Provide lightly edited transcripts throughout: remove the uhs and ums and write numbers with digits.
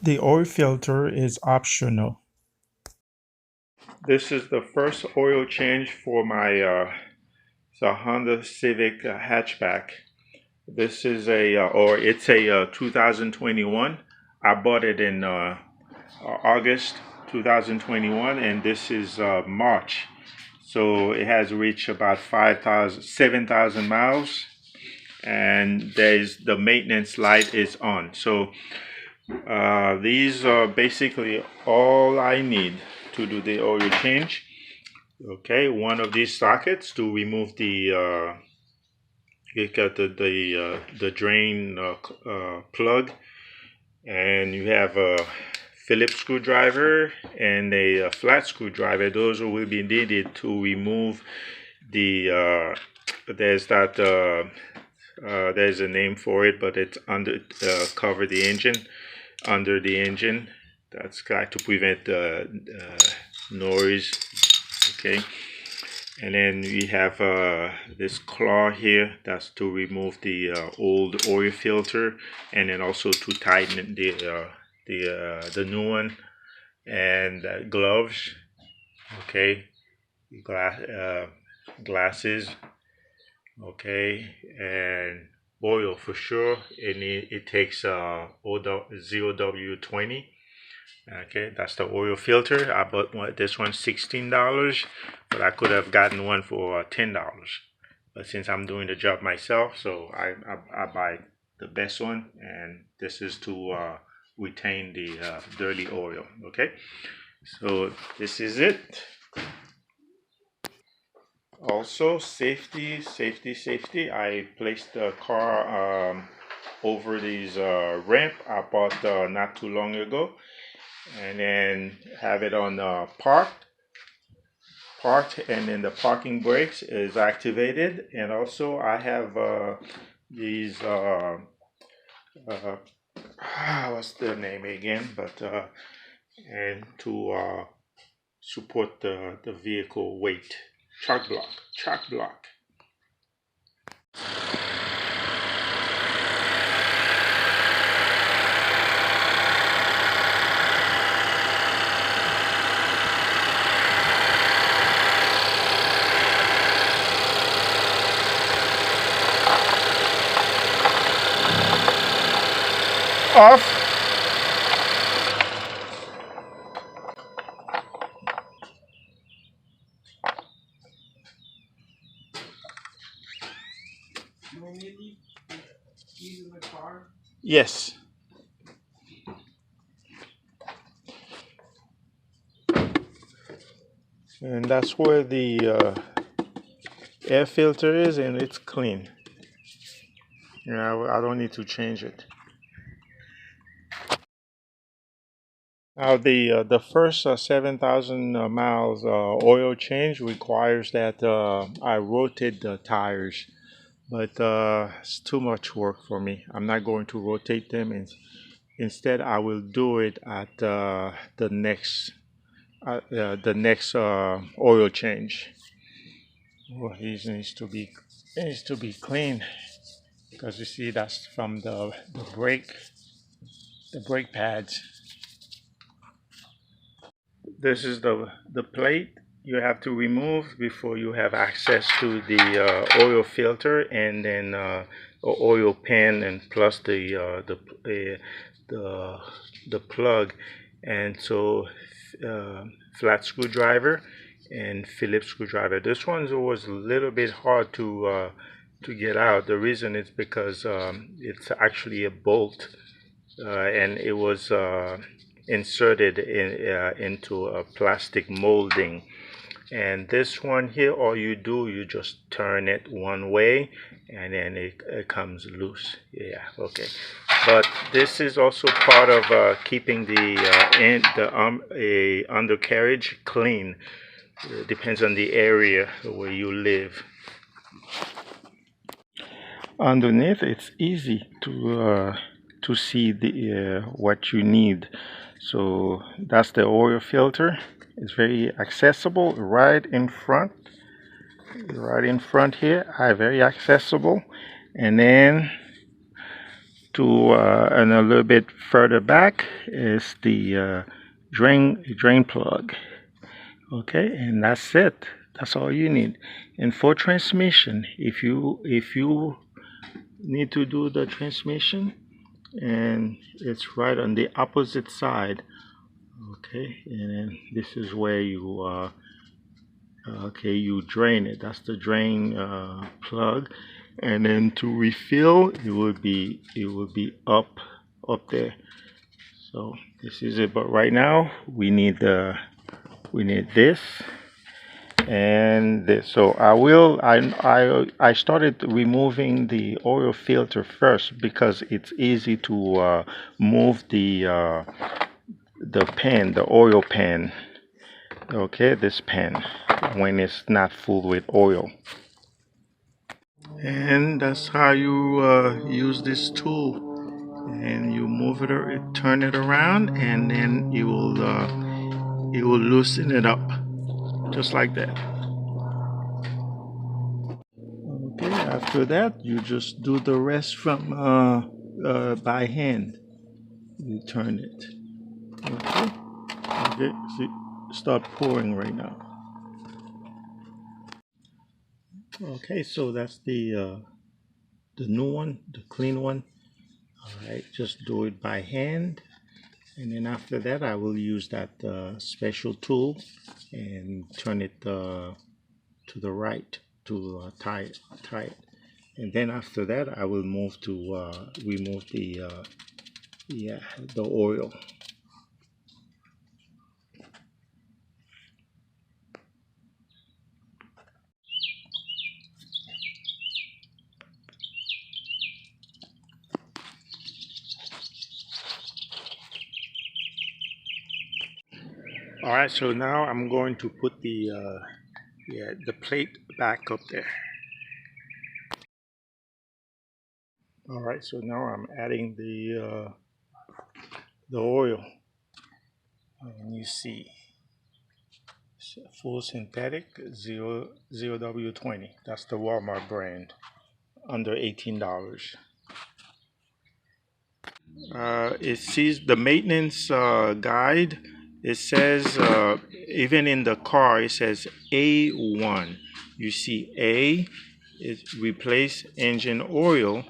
The oil filter is optional. This is the first oil change for my it's a Honda Civic hatchback. This is it's a 2021. I bought it in August 2021, and this is March. So it has reached about 7,000 miles, and there's the maintenance light is on. So these are basically all I need to do the oil change. Okay, one of these sockets to remove the you got the drain plug, and you have a Phillips screwdriver and a flat screwdriver. Those will be needed to remove the there's that there's a name for it, but it's under cover the engine, under the engine. That's got to prevent noise. Okay, and then we have this claw here. That's to remove the old oil filter, and then also to tighten the new one. And gloves. Okay, glasses. Okay, and oil for sure. And it takes 0W20. Okay, that's the oil filter. I bought this one $16, but I could have gotten one for $10. But since I'm doing the job myself, so I buy the best one, and this is to retain the dirty oil. Okay, so this is it. Also, safety. I placed the car over these ramp I bought not too long ago, and then have it on parked, and then the parking brakes is activated. And also I have these uh, what's the name again, but and to support the vehicle weight. Chuck block. Off. Yes. And that's where the air filter is, and it's clean. I don't need to change it. Now the first 7,000 miles oil change requires that I rotate the tires, but it's too much work for me. I'm not going to rotate them, and instead I will do it at the next oil change. Well, it needs to be clean, because you see that's from the brake pads. This is the plate you have to remove before you have access to the oil filter, and then oil pan, and plus the plug. And so flat screwdriver and Phillips screwdriver. This one was a little bit hard to get out. The reason is because it's actually a bolt, and it was inserted into a plastic molding. And this one here, all you do, you just turn it one way, and then it comes loose. Yeah, okay. But this is also part of keeping the undercarriage clean. It depends on the area where you live. Underneath, it's easy to see the what you need. So that's the oil filter. It's very accessible, right in front. Right in front here, very accessible. And then to and a little bit further back is the drain plug. Okay, and that's it. That's all you need. And for transmission, if you need to do the transmission, and it's right on the opposite side. Okay, and then this is where you okay, you drain it. That's the drain plug, and then to refill, it will be up there. So this is it. But right now we need this and this. So I started removing the oil filter first because it's easy to move the pan, the oil pan. Okay, this pan when it's not full with oil. And that's how you use this tool. And you move it or turn it around, and then you will loosen it up just like that. Okay, after that you just do the rest from by hand. You turn it. Okay, okay, see, start pouring right now. Okay, so that's the new one, the clean one. All right, just do it by hand, and then after that I will use that special tool and turn it to the right to tie it. And then after that I will move to remove the oil. All right, so now I'm going to put the plate back up there. All right, so now I'm adding the oil, and you see it's full synthetic 0W20. That's the Walmart brand, under $18. It sees the maintenance guide. It says even in the car it says A1. You see A is replace engine oil,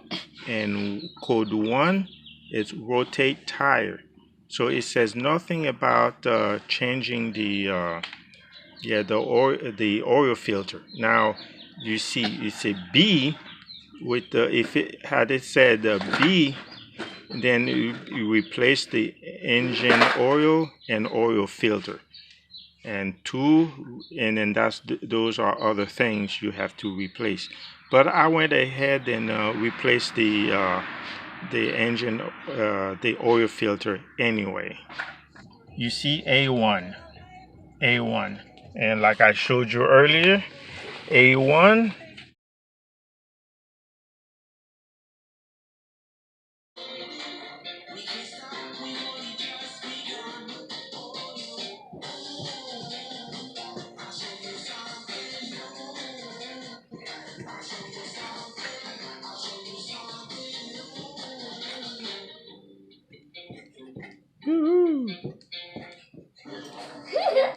and code 1 is rotate tire. So it says nothing about changing the oil filter. Now you see it's a B with the, if it had it said B, then you replace the engine oil and oil filter, and then those are other things you have to replace. But I went ahead and replaced the engine the oil filter anyway. You see A1, and like I showed you earlier, A1